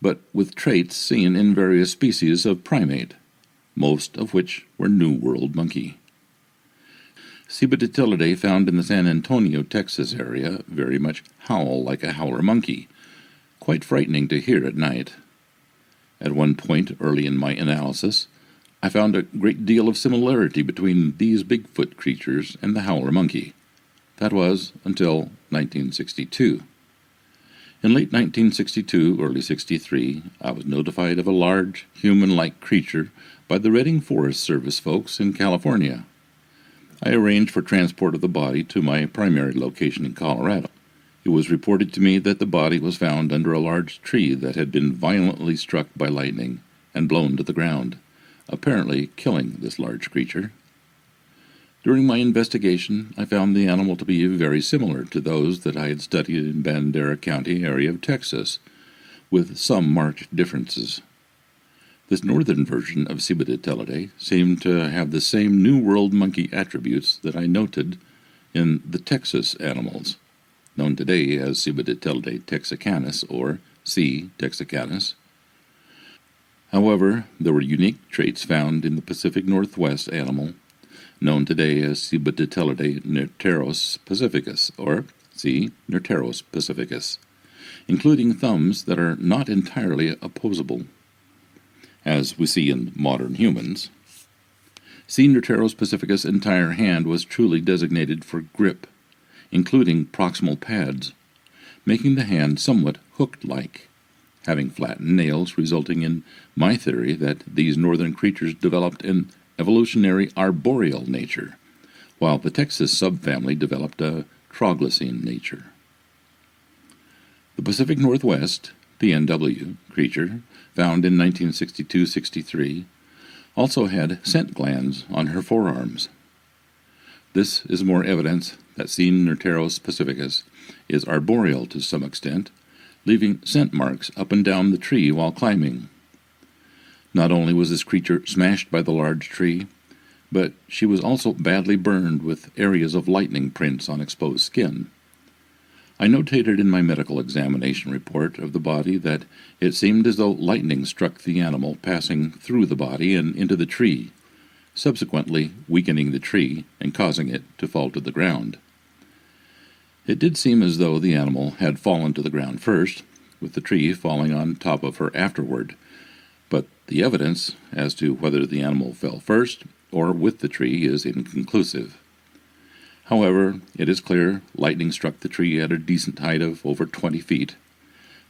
but with traits seen in various species of primate, most of which were New World monkey. Cibaditilidae found in the San Antonio, Texas area very much howl like a howler monkey, quite frightening to hear at night. At one point early in my analysis, I found a great deal of similarity between these Bigfoot creatures and the howler monkey. That was until 1962. In late 1962, early 63, I was notified of a large, human-like creature by the Redding Forest Service folks in California. I arranged for transport of the body to my primary location in Colorado. It was reported to me that the body was found under a large tree that had been violently struck by lightning and blown to the ground, apparently killing this large creature. During my investigation, I found the animal to be very similar to those that I had studied in Bandera County area of Texas, with some marked differences. This northern version of Cibaditilidae seemed to have the same New World monkey attributes that I noted in the Texas animals, known today as Cibaditilidae texicanus or C. texicanus. However, there were unique traits found in the Pacific Northwest animal, known today as Cibaditilidae nerteros pacificus, or C. nerteros pacificus, including thumbs that are not entirely opposable, as we see in modern humans. C. nerteros pacificus' entire hand was truly designated for grip, including proximal pads, making the hand somewhat hooked-like, having flattened nails, resulting in my theory that these northern creatures developed an evolutionary arboreal nature, while the Texas subfamily developed a troglocene nature. The Pacific Northwest, PNW, creature, found in 1962-63, also had scent glands on her forearms. This is more evidence that C. nerteros pacificus is arboreal to some extent, leaving scent marks up and down the tree while climbing. Not only was this creature smashed by the large tree, but she was also badly burned with areas of lightning prints on exposed skin. I notated in my medical examination report of the body that it seemed as though lightning struck the animal passing through the body and into the tree, subsequently weakening the tree and causing it to fall to the ground. It did seem as though the animal had fallen to the ground first, with the tree falling on top of her afterward, but the evidence as to whether the animal fell first or with the tree is inconclusive. However, it is clear lightning struck the tree at a decent height of over 20 feet.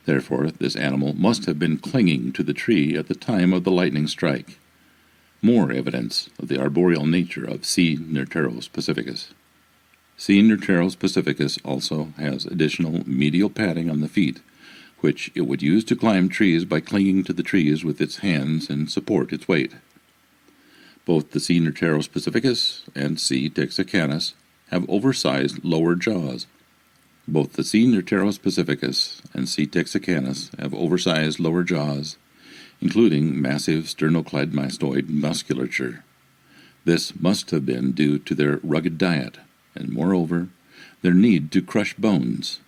Therefore, this animal must have been clinging to the tree at the time of the lightning strike. More evidence of the arboreal nature of C. nerteros pacificus. C. nerteros pacificus also has additional medial padding on the feet, which it would use to climb trees by clinging to the trees with its hands and support its weight. Both the C. nerteros pacificus and C. texicanus have oversized lower jaws. Both the C. nerteros pacificus and C. texicanus have oversized lower jaws, including massive sternocleidomastoid musculature. This must have been due to their rugged diet, and moreover, their need to crush bones.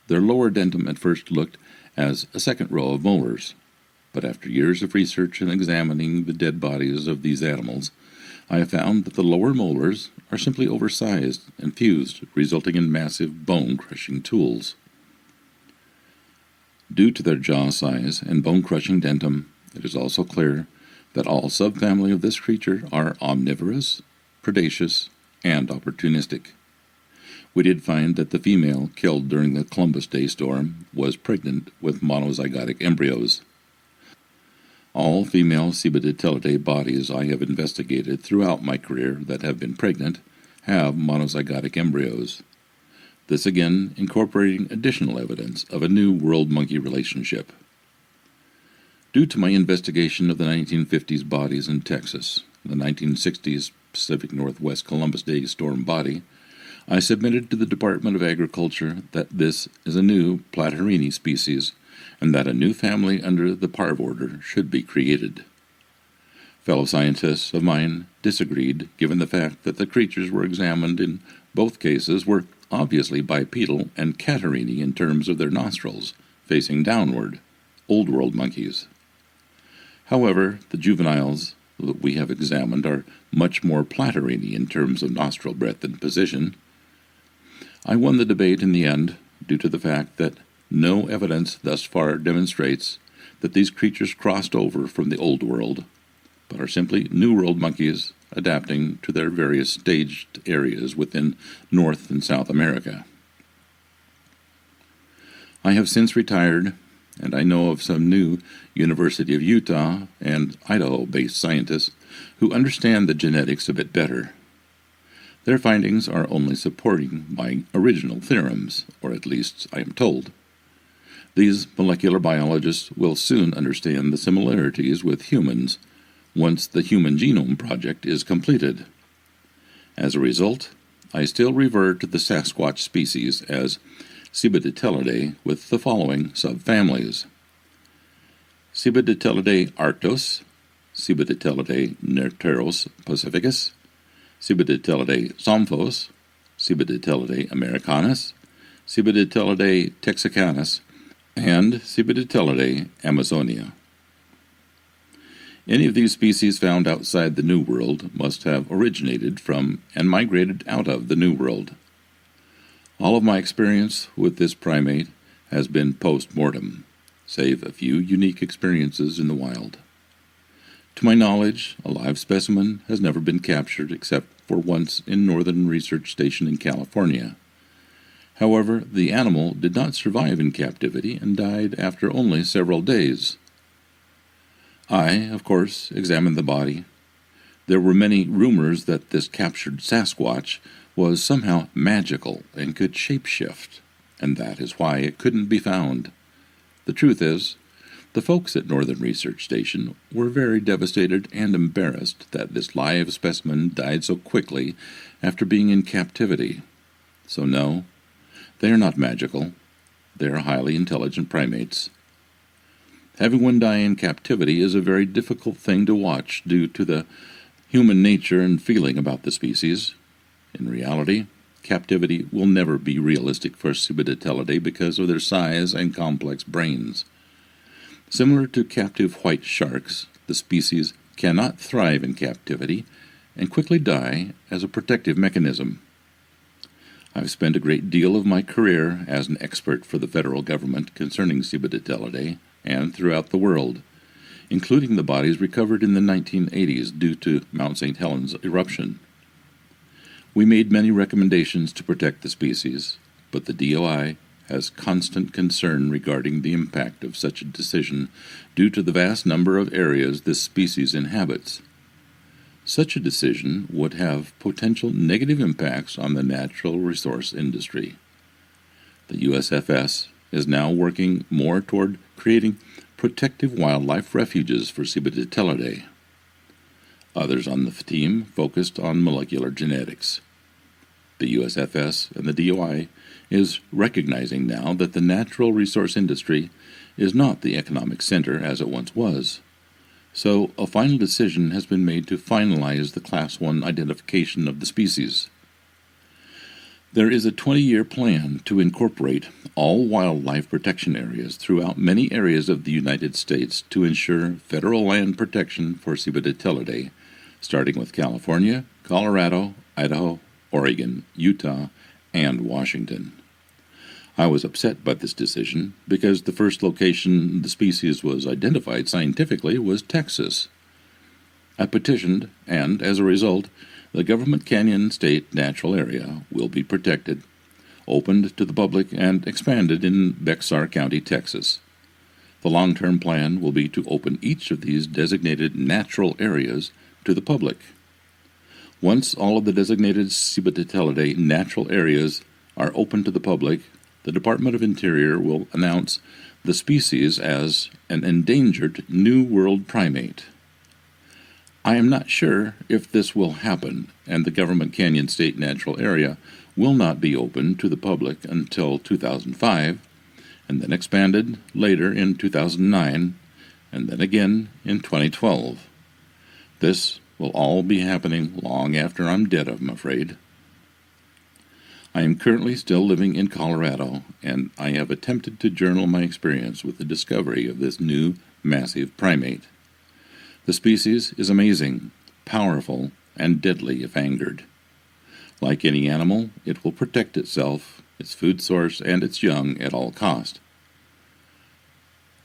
Their lower dentum at first looked as a second row of molars, but after years of research and examining the dead bodies of these animals, I have found that the lower molars are simply oversized and fused, resulting in massive bone-crushing tools. Due to their jaw size and bone-crushing dentum, it is also clear that all subfamily of this creature are omnivorous, predaceous, and opportunistic. We did find that the female killed during the Columbus Day storm was pregnant with monozygotic embryos. All female Cibaditilidae bodies I have investigated throughout my career that have been pregnant have monozygotic embryos. This again incorporating additional evidence of a New World monkey relationship. Due to my investigation of the 1950s bodies in Texas, the 1960s Pacific Northwest Columbus Day storm body, I submitted to the Department of Agriculture that this is a new Platyrini species and that a new family under the parvorder should be created. Fellow scientists of mine disagreed, given the fact that the creatures were examined in both cases were obviously bipedal and Catarrhini in terms of their nostrils, facing downward, Old World monkeys. However, the juveniles that we have examined are much more Platyrrhini in terms of nostril breadth and position. I won the debate in the end due to the fact that no evidence thus far demonstrates that these creatures crossed over from the Old World, but are simply New World monkeys adapting to their various staged areas within North and South America. I have since retired, and I know of some new University of Utah and Idaho-based scientists who understand the genetics a bit better. Their findings are only supporting my original theorems, or at least I am told. These molecular biologists will soon understand the similarities with humans once the Human Genome Project is completed. As a result, I still refer to the sasquatch species as Cibaditelidae with the following subfamilies: Cibaditelidae arctos, Cibaditelidae nerteros pacificus, Cibaditelidae somphos, Cibaditelidae americanus, Cibaditelidae texicanus, and Cibaditelidae amazonia. Any of these species found outside the New World must have originated from and migrated out of the New World. All of my experience with this primate has been post-mortem, save a few unique experiences in the wild. To my knowledge, a live specimen has never been captured except for once in Northern Research Station in California. However, the animal did not survive in captivity and died after only several days. I, of course, examined the body. There were many rumors that this captured Sasquatch was somehow magical and could shapeshift, and that is why it couldn't be found. The truth is, the folks at Northern Research Station were very devastated and embarrassed that this live specimen died so quickly after being in captivity. So no, they are not magical. They are highly intelligent primates. Having one die in captivity is a very difficult thing to watch due to the human nature and feeling about the species. In reality, captivity will never be realistic for Cibaditelidae because of their size and complex brains. Similar to captive white sharks, the species cannot thrive in captivity and quickly die as a protective mechanism. I've spent a great deal of my career as an expert for the federal government concerning Cibaditelidae and throughout the world, including the bodies recovered in the 1980s due to Mount St. Helens eruption. We made many recommendations to protect the species, but the DOI has constant concern regarding the impact of such a decision due to the vast number of areas this species inhabits. Such a decision would have potential negative impacts on the natural resource industry. The USFS is now working more toward creating protective wildlife refuges for Cibaditelidae. Others on the team focused on molecular genetics. The USFS and the DOI is recognizing now that the natural resource industry is not the economic center as it once was. So a final decision has been made to finalize the Class 1 identification of the species. There is a 20-year plan to incorporate all wildlife protection areas throughout many areas of the United States to ensure federal land protection for Cibaditelidae, starting with California, Colorado, Idaho, Oregon, Utah, and Washington. I was upset by this decision because the first location the species was identified scientifically was Texas. I petitioned, and as a result, the Government Canyon State Natural Area will be protected, opened to the public, and expanded in Bexar County, Texas. The long-term plan will be to open each of these designated natural areas to the public. Once all of the designated Cibaditelidae natural areas are open to the public, the Department of Interior will announce the species as an endangered New World primate. I am not sure if this will happen, and the Government Canyon State Natural Area will not be open to the public until 2005, and then expanded later in 2009, and then again in 2012. This will all be happening long after I'm dead, I'm afraid. I am currently still living in Colorado, and I have attempted to journal my experience with the discovery of this new, massive primate. The species is amazing, powerful, and deadly if angered. Like any animal, it will protect itself, its food source, and its young at all cost.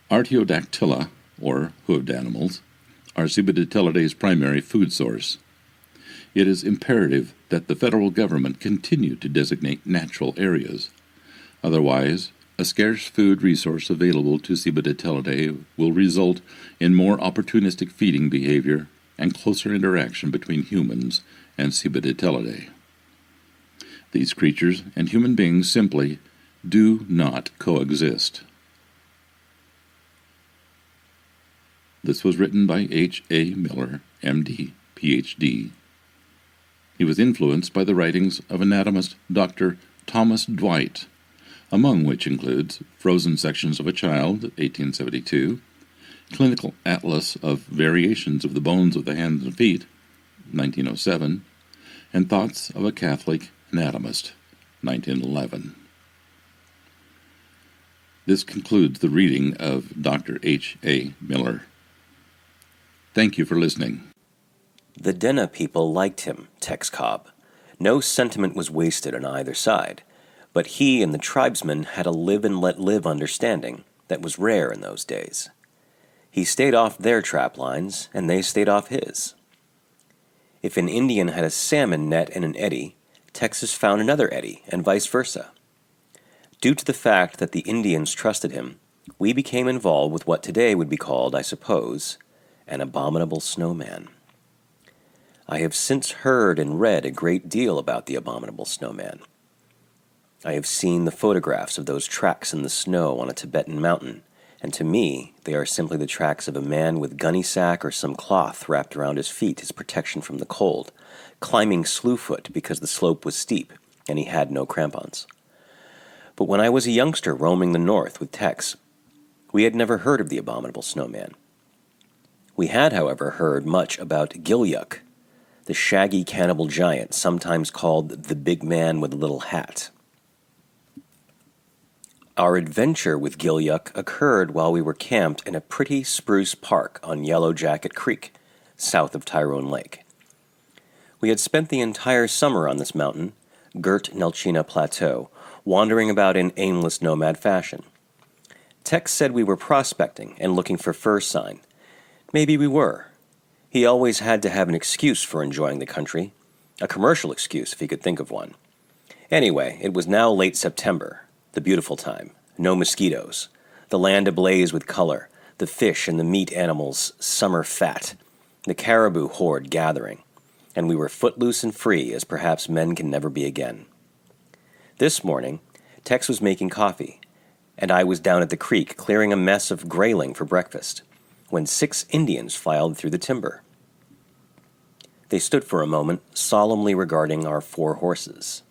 Artiodactyla, or hoofed animals, are Cibaditelidae's primary food source. It is imperative that the federal government continue to designate natural areas. Otherwise, a scarce food resource available to Cibaditelidae will result in more opportunistic feeding behavior and closer interaction between humans and Cibaditelidae. These creatures and human beings simply do not coexist. This was written by H.A. Miller, M.D., Ph.D. He was influenced by the writings of anatomist Dr. Thomas Dwight, among which includes Frozen Sections of a Child, 1872, Clinical Atlas of Variations of the Bones of the Hands and Feet, 1907, and Thoughts of a Catholic Anatomist, 1911. This concludes the reading of Dr. H.A. Miller. Thank you for listening. The Denna people liked him, Tex Cobb. No sentiment was wasted on either side, but he and the tribesmen had a live-and-let-live understanding that was rare in those days. He stayed off their trap lines, and they stayed off his. If an Indian had a salmon net in an eddy, Texas found another eddy, and vice versa. Due to the fact that the Indians trusted him, we became involved with what today would be called, I suppose, an abominable snowman. I have since heard and read a great deal about the abominable snowman. I have seen the photographs of those tracks in the snow on a Tibetan mountain, and to me they are simply the tracks of a man with gunny sack or some cloth wrapped around his feet as protection from the cold, climbing slewfoot because the slope was steep and he had no crampons. But when I was a youngster roaming the north with Tex, we had never heard of the abominable snowman. We had, however, heard much about Gilyuk, the shaggy cannibal giant, sometimes called the big man with a little hat. Our adventure with Gilyuk occurred while we were camped in a pretty spruce park on Yellow Jacket Creek, south of Tyrone Lake. We had spent the entire summer on this mountain, girt Nelchina Plateau, wandering about in aimless nomad fashion. Tex said we were prospecting and looking for fur sign. Maybe we were. He always had to have an excuse for enjoying the country, a commercial excuse if he could think of one. Anyway, it was now late September, the beautiful time, no mosquitoes, the land ablaze with color, the fish and the meat animals summer fat, the caribou horde gathering, and we were footloose and free as perhaps men can never be again. This morning, Tex was making coffee, and I was down at the creek clearing a mess of grayling for breakfast, when 6 Indians filed through the timber. They stood for a moment, solemnly regarding our 4 horses.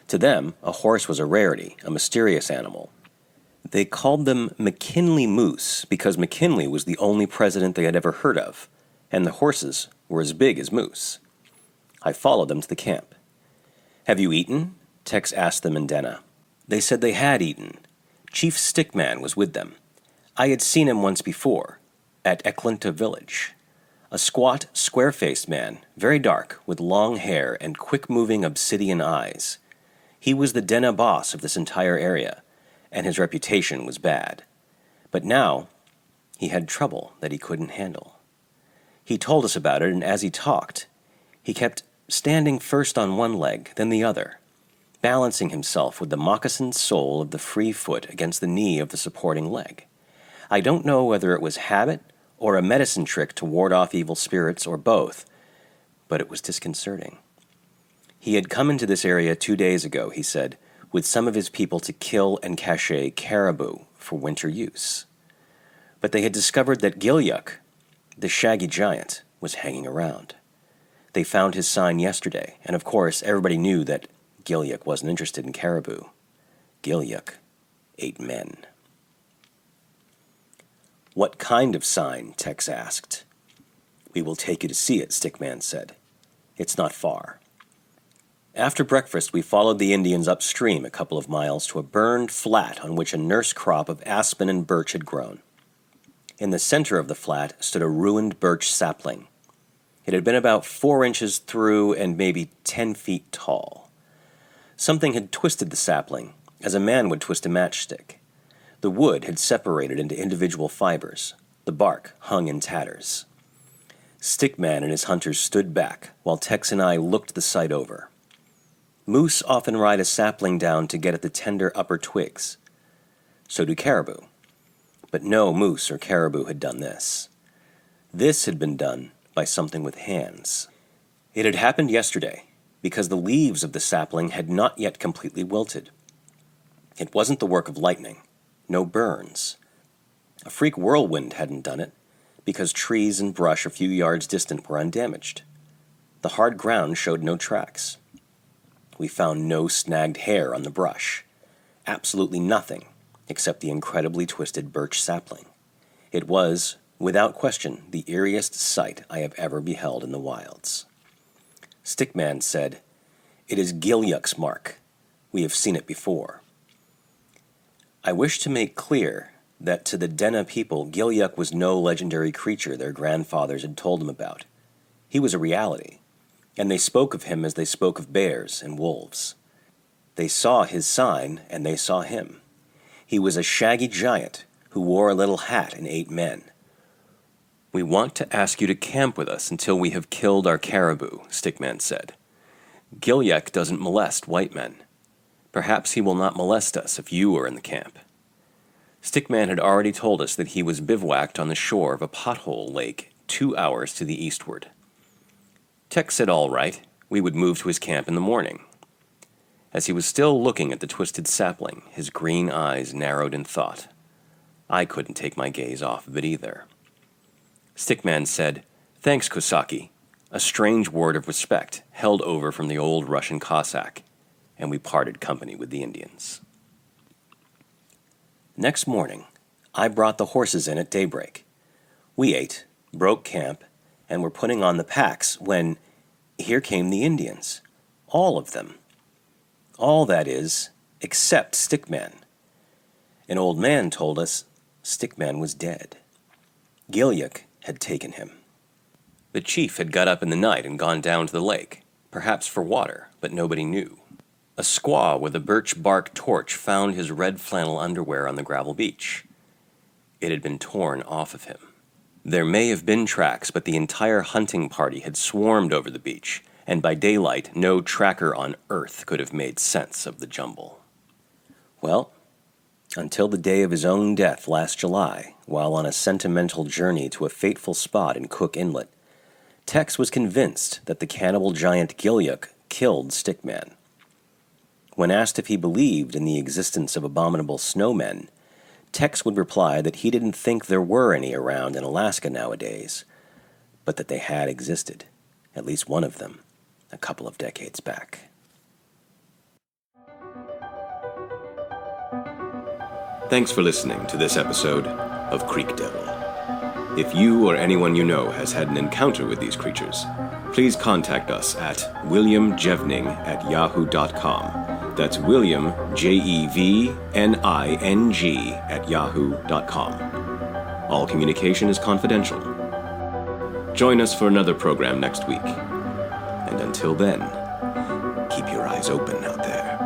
To them, a horse was a rarity, a mysterious animal. They called them McKinley Moose because McKinley was the only president they had ever heard of, and the horses were as big as moose. I followed them to the camp. "Have you eaten?" Tex asked them in Denna. They said they had eaten. Chief Stickman was with them. I had seen him once before, at Eklunta village. A squat, square-faced man, very dark, with long hair and quick-moving obsidian eyes. He was the Denna boss of this entire area, and his reputation was bad. But now, he had trouble that he couldn't handle. He told us about it, and as he talked, he kept standing first on one leg, then the other, balancing himself with the moccasined sole of the free foot against the knee of the supporting leg. I don't know whether it was habit or a medicine trick to ward off evil spirits, or both, but it was disconcerting. He had come into this area 2 days ago, he said, with some of his people to kill and cache caribou for winter use. But they had discovered that Gilyuk, the shaggy giant, was hanging around. They found his sign yesterday, and of course everybody knew that Gilyuk wasn't interested in caribou. Gilyuk ate men. "What kind of sign?" Tex asked. "We will take you to see it," Stickman said. "It's not far." After breakfast, we followed the Indians upstream a couple of miles to a burned flat on which a nurse crop of aspen and birch had grown. In the center of the flat stood a ruined birch sapling. It had been about 4 inches through and maybe 10 feet tall. Something had twisted the sapling, as a man would twist a matchstick. The wood had separated into individual fibers. The bark hung in tatters. Stickman and his hunters stood back, while Tex and I looked the sight over. Moose often ride a sapling down to get at the tender upper twigs. So do caribou. But no moose or caribou had done this. This had been done by something with hands. It had happened yesterday, because the leaves of the sapling had not yet completely wilted. It wasn't the work of lightning. No burns. A freak whirlwind hadn't done it, because trees and brush a few yards distant were undamaged. The hard ground showed no tracks. We found no snagged hair on the brush. Absolutely nothing, except the incredibly twisted birch sapling. It was, without question, the eeriest sight I have ever beheld in the wilds. Stickman said, "It is Gilyuk's mark. We have seen it before." I wish to make clear that to the Denna people, Gilyuk was no legendary creature their grandfathers had told them about. He was a reality, and they spoke of him as they spoke of bears and wolves. They saw his sign, and they saw him. He was a shaggy giant who wore a little hat and ate men. "We want to ask you to camp with us until we have killed our caribou," Stickman said. "Gilyuk doesn't molest white men. Perhaps he will not molest us if you are in the camp." Stickman had already told us that he was bivouacked on the shore of a pothole lake 2 hours to the eastward. Tex said all right, we would move to his camp in the morning. As he was still looking at the twisted sapling, his green eyes narrowed in thought. I couldn't take my gaze off of it either. Stickman said, "Thanks, Kosaki," a strange word of respect held over from the old Russian Cossack, and we parted company with the Indians. Next morning, I brought the horses in at daybreak. We ate, broke camp, and were putting on the packs when here came the Indians. All of them. All, that is, except Stickman. An old man told us Stickman was dead. Gilyuk had taken him. The chief had got up in the night and gone down to the lake, perhaps for water, but nobody knew. A squaw with a birch bark torch found his red flannel underwear on the gravel beach. It had been torn off of him. There may have been tracks, but the entire hunting party had swarmed over the beach, and by daylight no tracker on Earth could have made sense of the jumble. Well, until the day of his own death last July, while on a sentimental journey to a fateful spot in Cook Inlet, Tex was convinced that the cannibal giant Gilyuk killed Stickman. When asked if he believed in the existence of abominable snowmen, Tex would reply that he didn't think there were any around in Alaska nowadays, but that they had existed, at least one of them, a couple of decades back. Thanks for listening to this episode of Creek Devil. If you or anyone you know has had an encounter with these creatures, please contact us at williamjevning@yahoo.com. That's William, Jevning @yahoo.com. All communication is confidential. Join us for another program next week. And until then, keep your eyes open out there.